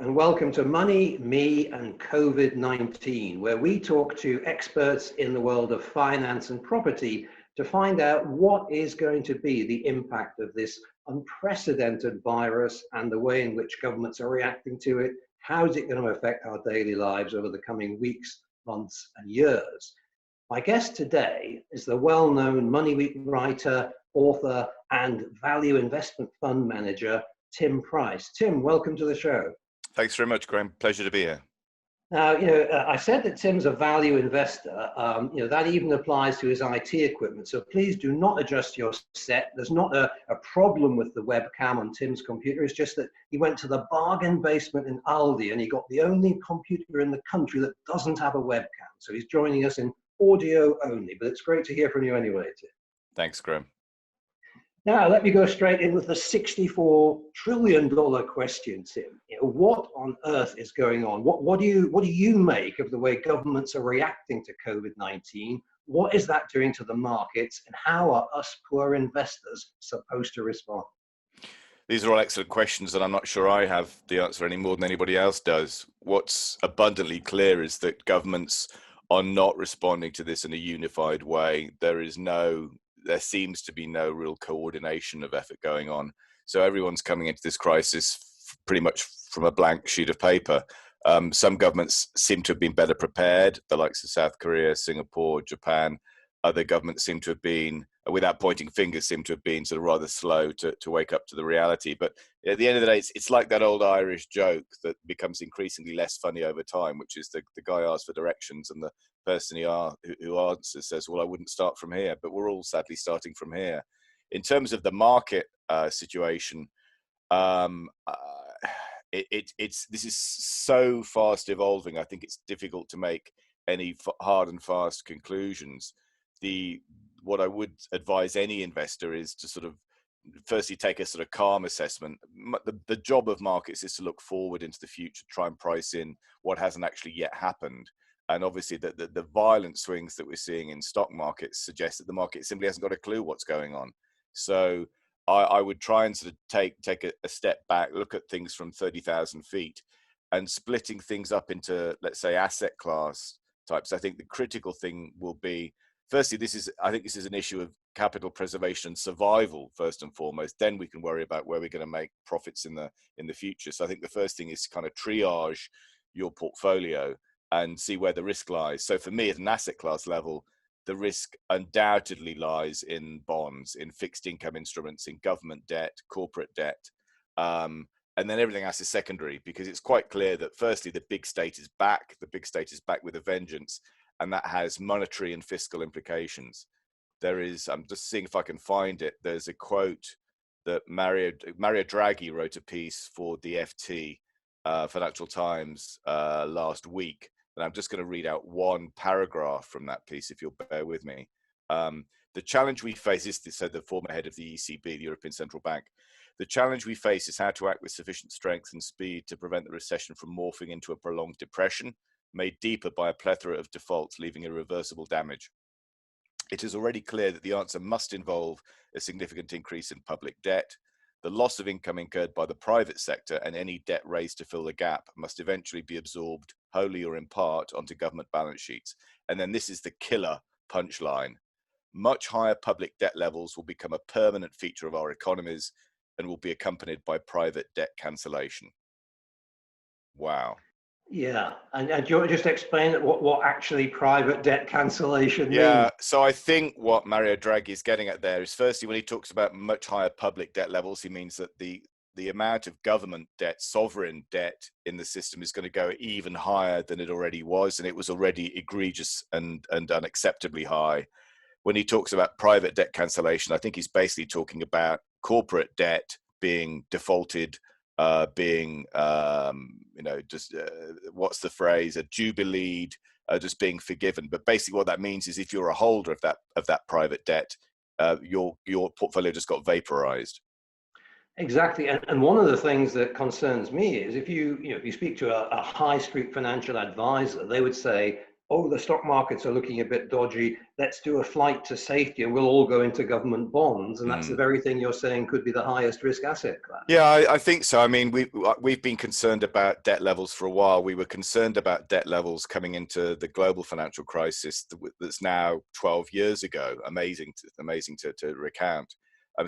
and welcome to Money, Me and COVID-19, where we talk to experts in the world of finance and property to find out what is going to be the impact of this unprecedented virus and the way in which governments are reacting to it. How is it going to affect our daily lives over the coming weeks, months and years? My guest today is the well-known Money Week writer, author and value investment fund manager, Tim Price. Tim, welcome to the show. Thanks very much, Graham. Pleasure to be here. Now, I said that Tim's a value investor. That even applies to his IT equipment. So please do not adjust your set. There's not a problem with the webcam on Tim's computer. It's just that he went to the bargain basement in Aldi and he got the only computer in the country that doesn't have a webcam. So he's joining us in audio only, but it's great to hear from you anyway, Tim. Thanks, Graham. Now, let me go straight in with the $64 trillion question, Tim. What on earth is going on? What do you make of the way governments are reacting to COVID-19? What is that doing to the markets? And how are us poor investors supposed to respond? These are all excellent questions, and I'm not sure I have the answer any more than anybody else does. What's abundantly clear is that governments are not responding to this in a unified way. There seems to be no real coordination of effort going on. So everyone's coming into this crisis pretty much from a blank sheet of paper. Some governments seem to have been better prepared, the likes of South Korea, Singapore, Japan. Other governments seem to have been, without pointing fingers, seem to have been sort of rather slow to wake up to the reality. But at the end of the day, it's like that old Irish joke that becomes increasingly less funny over time, which is the guy asks for directions and the person who answers says, well, I wouldn't start from here, but we're all sadly starting from here. In terms of the market situation, this is so fast evolving. I think it's difficult to make any hard and fast conclusions. What I would advise any investor is to sort of firstly take a sort of calm assessment. The job of markets is to look forward into the future, try and price in what hasn't actually yet happened. And obviously the violent swings that we're seeing in stock markets suggest that the market simply hasn't got a clue what's going on. So I would try and sort of take a step back, look at things from 30,000 feet and splitting things up into, let's say, asset class types. I think the critical thing will be, firstly, I think this is an issue of capital preservation and survival first and foremost. Then we can worry about where we're going to make profits in the future. So I think the first thing is to kind of triage your portfolio and see where the risk lies. So for me, at an asset class level, the risk undoubtedly lies in bonds, in fixed income instruments, in government debt, corporate debt, and then everything else is secondary, because it's quite clear that firstly, the big state is back. The big state is back with a vengeance, and that has monetary and fiscal implications. I'm just seeing if I can find it. There's a quote that Mario Draghi wrote a piece for the FT, Financial Times, last week. And I'm just going to read out one paragraph from that piece, if you'll bear with me. The challenge we face said the former head of the ECB, the European Central Bank. The challenge we face is how to act with sufficient strength and speed to prevent the recession from morphing into a prolonged depression, made deeper by a plethora of defaults, leaving irreversible damage. It is already clear that the answer must involve a significant increase in public debt. The loss of income incurred by the private sector and any debt raised to fill the gap must eventually be absorbed wholly or in part onto government balance sheets. And then this is the killer punchline. Much higher public debt levels will become a permanent feature of our economies and will be accompanied by private debt cancellation. Wow. Yeah, and do you want to just explain what actually private debt cancellation means? Yeah, so I think what Mario Draghi is getting at there is, firstly, when he talks about much higher public debt levels, he means that the amount of government debt, sovereign debt in the system is going to go even higher than it already was, and it was already egregious and unacceptably high. When he talks about private debt cancellation, I think he's basically talking about corporate debt being defaulted, what's the phrase, a jubileed, just being forgiven. But basically what that means is if you're a holder of that private debt, your portfolio just got vaporized. Exactly, and one of the things that concerns me is if you speak to a high street financial advisor, they would say oh, the stock markets are looking a bit dodgy, let's do a flight to safety and we'll all go into government bonds. And that's the Mm. very thing you're saying could be the highest risk asset class. Yeah, I think so. I mean, we've been concerned about debt levels for a while. We were concerned about debt levels coming into the global financial crisis that's now 12 years ago. Amazing to recount.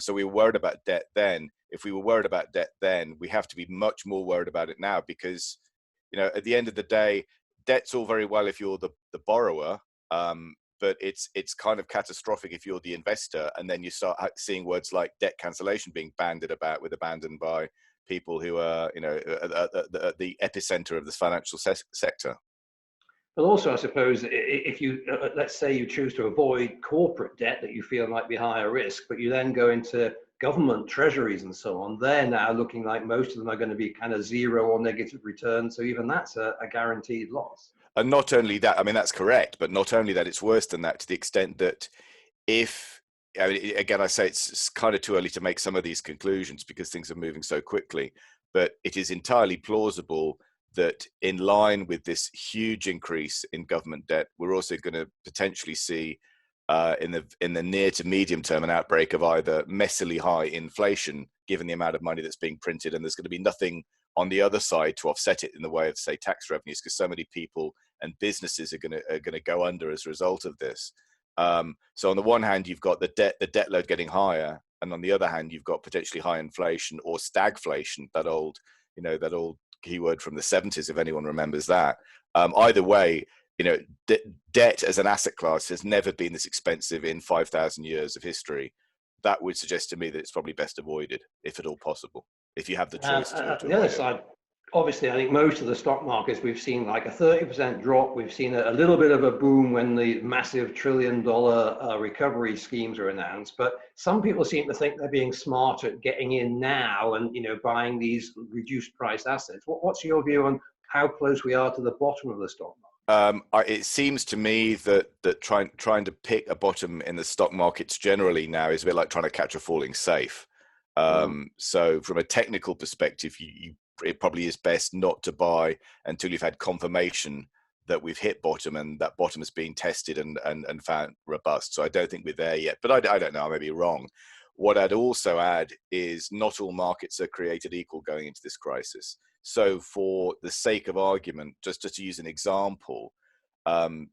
So we were worried about debt then. If we were worried about debt then, we have to be much more worried about it now, because, at the end of the day, debt's all very well if you're the borrower. But it's kind of catastrophic if you're the investor, and then you start seeing words like debt cancellation being bandied about, with abandon by people who are, at the epicenter of this financial sector. But also, I suppose, if you, let's say you choose to avoid corporate debt that you feel might be higher risk, but you then go into government treasuries and so on, they're now looking like most of them are going to be kind of zero or negative returns. So even that's a guaranteed loss. And not only that, I mean, that's correct, but not only that, it's worse than that, to the extent that I mean, again, I say it's kind of too early to make some of these conclusions because things are moving so quickly, but it is entirely plausible that in line with this huge increase in government debt, we're also going to potentially see in the near to medium term an outbreak of either messily high inflation, given the amount of money that's being printed, and there's going to be nothing on the other side to offset it in the way of, say, tax revenues, because so many people and businesses are going to go under as a result of this. So on the one hand, you've got the debt load getting higher, and on the other hand, you've got potentially high inflation or stagflation, that old keyword from the 70s, if anyone remembers that. Either way, debt as an asset class has never been this expensive in 5,000 years of history. That would suggest to me that it's probably best avoided, if at all possible, if you have the choice to The other avoid it. side, obviously, I think most of the stock markets, we've seen like a 30% drop. We've seen a little bit of a boom when the massive $1 trillion recovery schemes are announced. But some people seem to think they're being smart at getting in now and buying these reduced price assets. What's your view on how close we are to the bottom of the stock market? It seems to me that trying to pick a bottom in the stock markets generally now is a bit like trying to catch a falling safe. So from a technical perspective, it probably is best not to buy until you've had confirmation that we've hit bottom and that bottom has been tested and found robust. So I don't think we're there yet, but I don't know, I may be wrong. What I'd also add is not all markets are created equal going into this crisis. So for the sake of argument, just to use an example,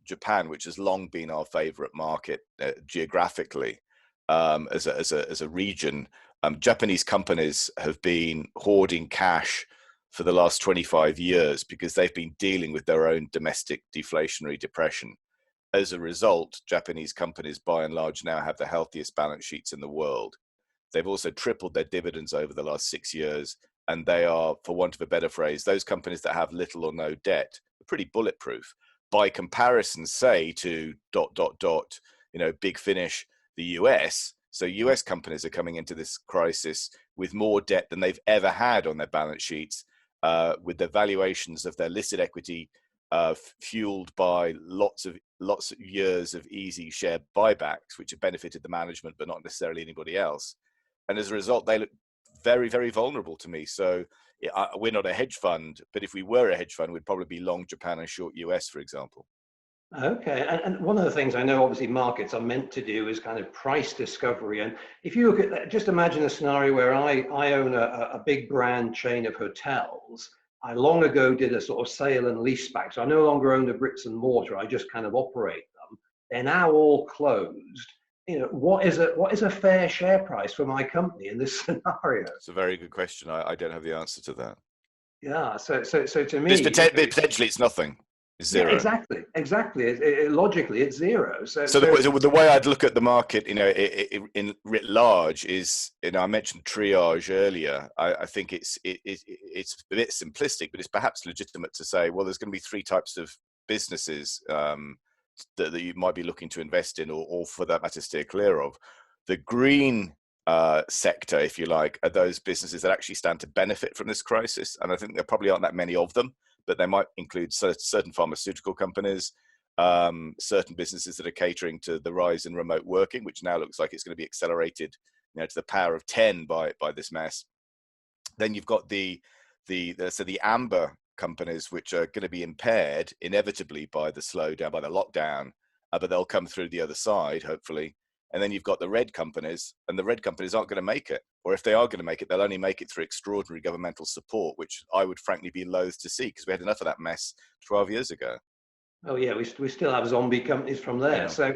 Japan, which has long been our favorite market geographically, as a region, Japanese companies have been hoarding cash for the last 25 years because they've been dealing with their own domestic deflationary depression. As a result, Japanese companies by and large now have the healthiest balance sheets in the world. They've also tripled their dividends over the last 6 years, and they are, for want of a better phrase, those companies that have little or no debt are pretty bulletproof. By comparison, say, to ... Big Finish, the US. So US companies are coming into this crisis with more debt than they've ever had on their balance sheets, with the valuations of their listed equity fueled by lots of years of easy share buybacks, which have benefited the management but not necessarily anybody else. And as a result, they look very, very vulnerable to me. So we're not a hedge fund, but if we were a hedge fund, we'd probably be long Japan and short US, for example. Okay, and one of the things I know obviously markets are meant to do is kind of price discovery. And if you look at that, just imagine a scenario where I own a big brand chain of hotels. I long ago did a sort of sale and lease back. So I no longer own the bricks and mortar, I just kind of operate them. They're now all closed. What is a fair share price for my company in this scenario? It's a very good question. I don't have the answer to that. Yeah, so to But me, potentially it's nothing. It's yeah, zero. exactly. Logically, it's zero. So the way I'd look at the market, in writ large, is, I mentioned triage earlier. I think it's a bit simplistic, but it's perhaps legitimate to say, well, there's going to be three types of businesses that you might be looking to invest in, or for that matter, steer clear of. The green sector, if you like, are those businesses that actually stand to benefit from this crisis, and I think there probably aren't that many of them. But they might include certain pharmaceutical companies, certain businesses that are catering to the rise in remote working, which now looks like it's going to be accelerated, to the power of 10 by this mess. Then you've got the amber companies which are going to be impaired inevitably by the slowdown, by the lockdown, but they'll come through the other side, hopefully. And then you've got the red companies, and the red companies aren't going to make it. Or if they are going to make it, they'll only make it through extraordinary governmental support, which I would frankly be loath to see, because we had enough of that mess 12 years ago. Oh yeah, we still have zombie companies from there. Yeah. So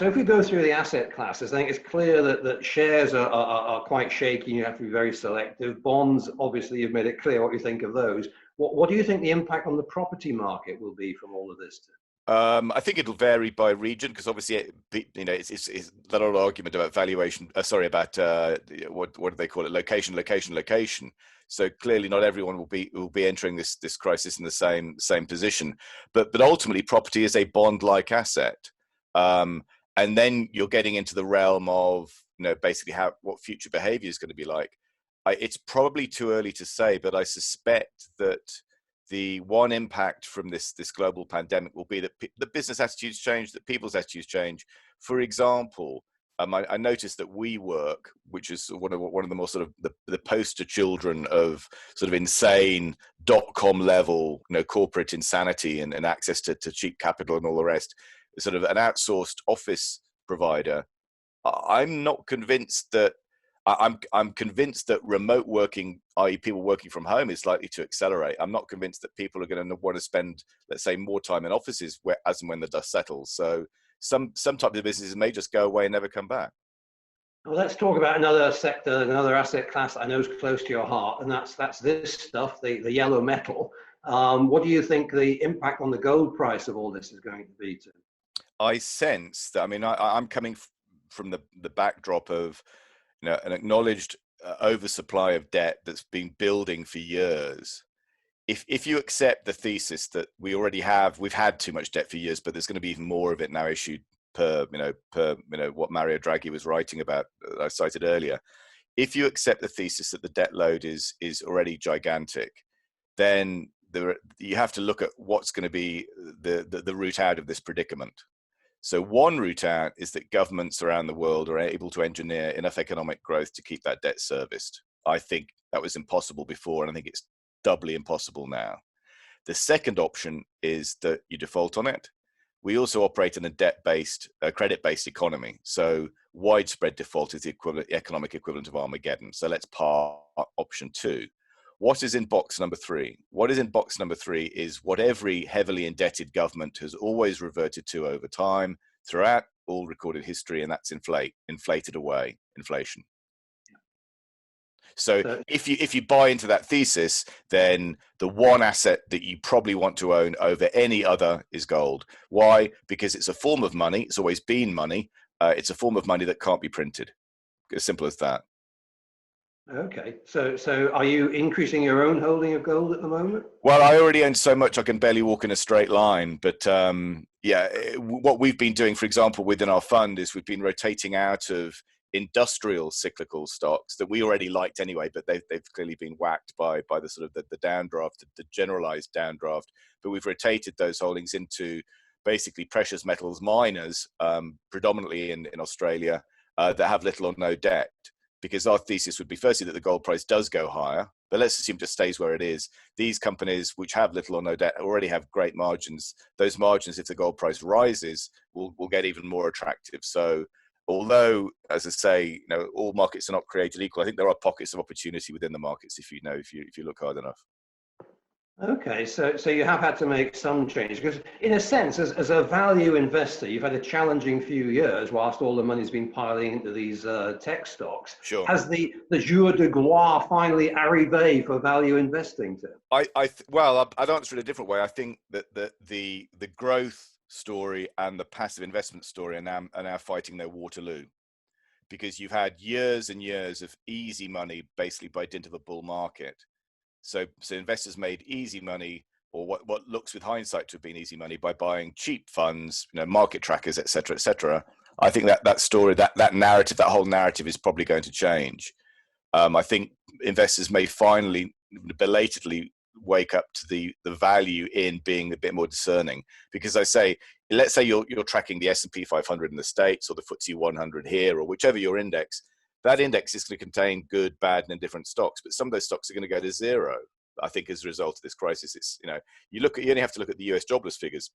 if we go through the asset classes, I think it's clear that shares are quite shaky. You have to be very selective. Bonds, obviously, you've made it clear what you think of those. What do you think the impact on the property market will be from all of this? I think it'll vary by region, because obviously, it's that old argument about valuation. About what do they call it? Location. So clearly, not everyone will be entering this crisis in the same position. But ultimately, property is a bond-like asset, and then you're getting into the realm of basically what future behaviour is going to be like. It's probably too early to say, but I suspect that the one impact from this global pandemic will be that the business attitudes change, that people's attitudes change. For example, I noticed that WeWork, which is one of the more sort of the poster children of sort of insane .com level, corporate insanity and access to cheap capital and all the rest, is sort of an outsourced office provider. I'm not convinced that. I'm convinced that remote working, i.e. people working from home, is likely to accelerate. I'm not convinced that people are going to want to spend, let's say, more time in offices as and when the dust settles. So some types of businesses may just go away and never come back. Well, let's talk about another sector, another asset class I know is close to your heart, and that's this stuff, the yellow metal. What do you think the impact on the gold price of all this is going to be? I sense that, I'm coming from the backdrop of an acknowledged oversupply of debt that's been building for years. If you accept the thesis that we've had too much debt for years, but there's going to be even more of it now issued per what Mario Draghi was writing about, I cited earlier. If you accept the thesis that the debt load is already gigantic, then you have to look at what's going to be the route out of this predicament. So one route out is that governments around the world are able to engineer enough economic growth to keep that debt serviced. I think that was impossible before, and I think it's doubly impossible now. The second option is that you default on it. We also operate in a credit-based economy. So widespread default is the economic equivalent of Armageddon. So let's park option 2. What is in box number 3? What is in box number 3 is what every heavily indebted government has always reverted to over time throughout all recorded history, and that's inflated away, inflation. So if you buy into that thesis, then the one asset that you probably want to own over any other is gold. Why? Because it's a form of money. It's always been money. It's a form of money that can't be printed. As simple as that. Okay, so are you increasing your own holding of gold at the moment? Well, I already own so much I can barely walk in a straight line. But what we've been doing, for example, within our fund is we've been rotating out of industrial cyclical stocks that we already liked anyway, but they've clearly been whacked by the sort of the downdraft, the generalized downdraft. But we've rotated those holdings into basically precious metals miners, predominantly in Australia, that have little or no debt. Because our thesis would be firstly that the gold price does go higher, but let's assume it just stays where it is. These companies which have little or no debt already have great margins. Those margins, if the gold price rises, will get even more attractive. So although, as I say, all markets are not created equal, I think there are pockets of opportunity within the markets if you look hard enough. Okay, so you have had to make some changes because, in a sense, as a value investor, you've had a challenging few years whilst all the money's been piling into these tech stocks. Sure. Has the jour de gloire finally arrivé for value investing, Tim? I'd answer it a different way. I think that the growth story and the passive investment story are now fighting their Waterloo, because you've had years and years of easy money basically by dint of a bull market. So investors made easy money, or what looks with hindsight to have been easy money, by buying cheap funds, market trackers, et cetera, et cetera. I think that story, that narrative, that whole narrative is probably going to change. I think investors may finally belatedly wake up to the value in being a bit more discerning. Because let's say you're tracking the S&P 500 in the States, or the FTSE 100 here, or whichever your index. That index is going to contain good, bad, and indifferent stocks, but some of those stocks are going to go to zero. I think as a result of this crisis, it's, you only have to look at the US jobless figures,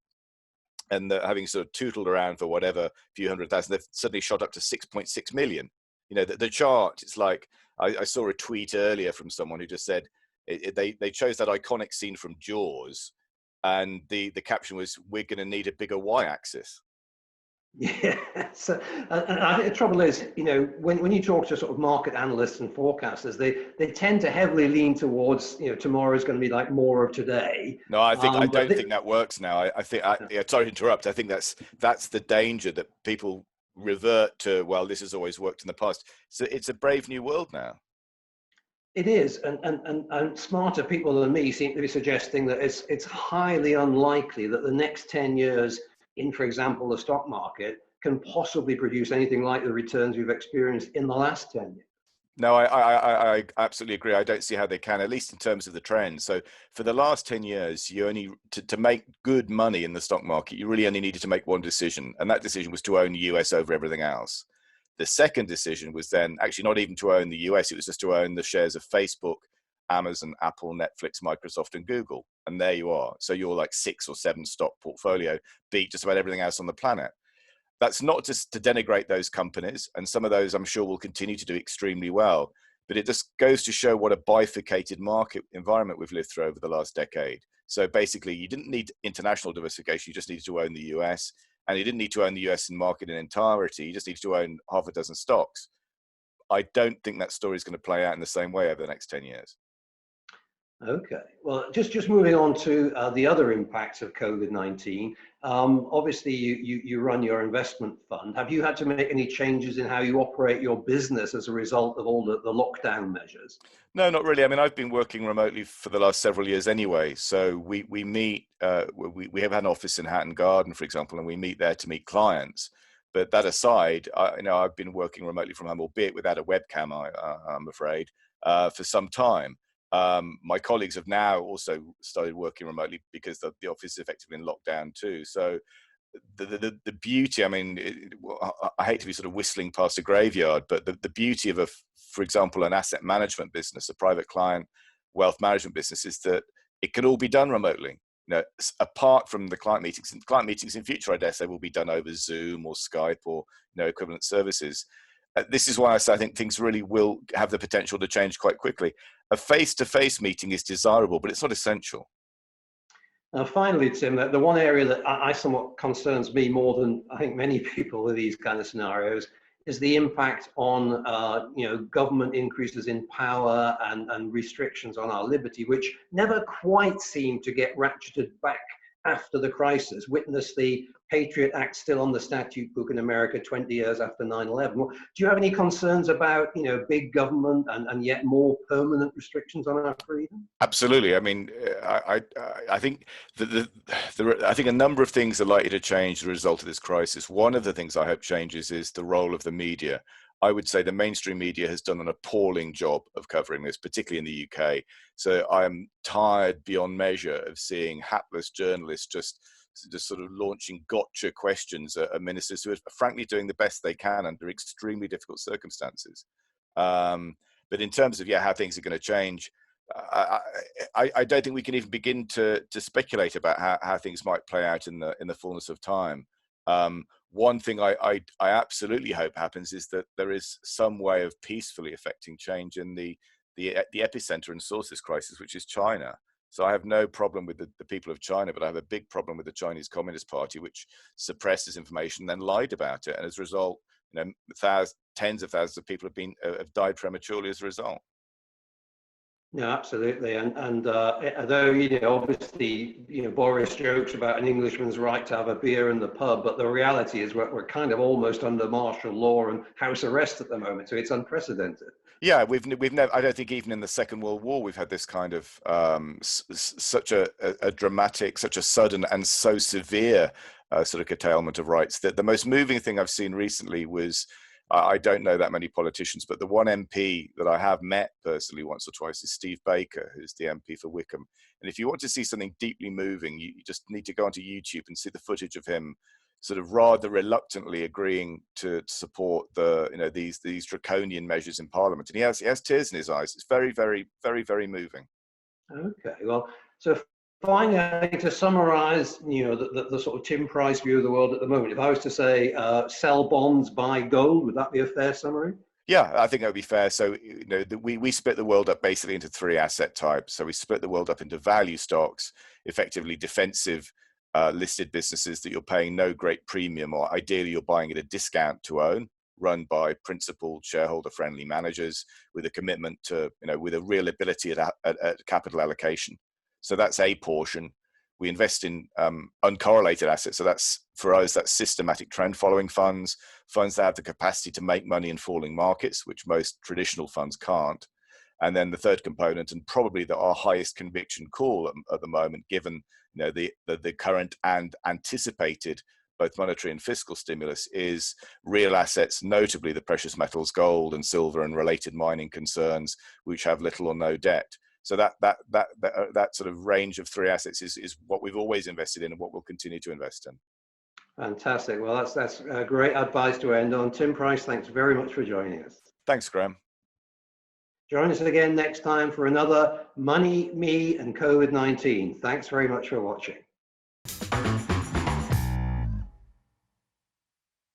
and having sort of tootled around for whatever few 100,000, they've suddenly shot up to 6.6 million. The chart, it's like, I saw a tweet earlier from someone who just said they chose that iconic scene from Jaws, and the caption was, "We're going to need a bigger y-axis." Yeah, so, and I think the trouble is, when you talk to sort of market analysts and forecasters, they tend to heavily lean towards, tomorrow is going to be like more of today. No, I don't think that works now. I think, sorry to interrupt. I think that's the danger, that people revert to, well, this has always worked in the past. So it's a brave new world now. It is, and smarter people than me seem to be suggesting that it's highly unlikely that the next 10 years in, for example, the stock market can possibly produce anything like the returns we've experienced in the last 10 years. No, I absolutely agree. I don't see how they can, at least in terms of the trend. So for the last 10 years, you only, to make good money in the stock market, you really only needed to make one decision. And that decision was to own the US over everything else. The second decision was then actually not even to own the US, it was just to own the shares of Facebook, Amazon, Apple, Netflix, Microsoft, and Google. And there you are. So you're like 6 or 7 stock portfolio, beat just about everything else on the planet. That's not just to denigrate those companies, and some of those I'm sure will continue to do extremely well, but it just goes to show what a bifurcated market environment we've lived through over the last decade. So basically, you didn't need international diversification, you just needed to own the US, and you didn't need to own the US market in entirety, you just needed to own half a dozen stocks. I don't think that story is going to play out in the same way over the next 10 years. Okay, well, just moving on to the other impacts of COVID-19. Obviously, you run your investment fund. Have you had to make any changes in how you operate your business as a result of all the lockdown measures? No, not really. I mean, I've been working remotely for the last several years anyway. So we meet, we have an office in Hatton Garden, for example, and we meet there to meet clients. But that aside, I've been working remotely from home, albeit without a webcam, I'm afraid, for some time. My colleagues have now also started working remotely because the office is effectively in lockdown too. So the beauty, I mean, I hate to be sort of whistling past a graveyard, but the beauty of for example, an asset management business, a private client wealth management business, is that it can all be done remotely. Apart from the client meetings, and client meetings in future, I dare say, will be done over Zoom or Skype or equivalent services. This is why I say I think things really will have the potential to change quite quickly. A face-to-face meeting is desirable, but it's not essential. Now, finally, Tim, the one area that I somewhat concerns me more than I think many people with these kind of scenarios is the impact on government increases in power and restrictions on our liberty, which never quite seem to get ratcheted back after the crisis. Witness the Patriot Act still on the statute book in America 20 years after 9/11. Do you have any concerns about big government and yet more permanent restrictions on our freedom? Absolutely. I mean, I think I think a number of things are likely to change as a result of this crisis. One of the things I hope changes is the role of the media. I would say the mainstream media has done an appalling job of covering this, particularly in the UK. So I'm tired beyond measure of seeing hapless journalists just sort of launching gotcha questions at ministers who are frankly doing the best they can under extremely difficult circumstances. But in terms of how things are going to change, I don't think we can even begin to speculate about how things might play out in the fullness of time. One thing I absolutely hope happens is that there is some way of peacefully affecting change in the epicenter and source of this crisis, which is China. So I have no problem with the people of China, but I have a big problem with the Chinese Communist Party, which suppresses information and then lied about it. And as a result, tens of thousands of people have died prematurely as a result. No, absolutely, and although obviously Boris jokes about an Englishman's right to have a beer in the pub, but the reality is we're kind of almost under martial law and house arrest at the moment, so it's unprecedented. Yeah, we've never. I don't think even in the Second World War we've had this kind of such a dramatic, such a sudden and so severe sort of curtailment of rights. That the most moving thing I've seen recently was, I don't know that many politicians, but the one MP that I have met personally once or twice is Steve Baker, who's the MP for Wickham. And if you want to see something deeply moving, you just need to go onto YouTube and see the footage of him sort of rather reluctantly agreeing to support these draconian measures in Parliament. And he has tears in his eyes. It's very, very, very, very moving. Okay, well, so finally, to summarize, the sort of Tim Price view of the world at the moment, if I was to say sell bonds, buy gold, would that be a fair summary? Yeah, I think that would be fair. So, we split the world up basically into three asset types. So we split the world up into value stocks, effectively defensive listed businesses that you're paying no great premium, or ideally you're buying at a discount to own, run by principled, shareholder-friendly managers with a commitment to, with a real ability at capital allocation. So that's a portion. We invest in uncorrelated assets. So that's, for us, that's systematic trend following funds that have the capacity to make money in falling markets, which most traditional funds can't. And then the third component, and probably our highest conviction call at the moment, given the current and anticipated both monetary and fiscal stimulus, is real assets, notably the precious metals, gold and silver and related mining concerns, which have little or no debt. So that sort of range of three assets is what we've always invested in and what we'll continue to invest in. Fantastic. Well, that's great advice to end on. Tim Price, thanks very much for joining us. Thanks, Graham. Join us again next time for another Money, Me, and COVID-19. Thanks very much for watching.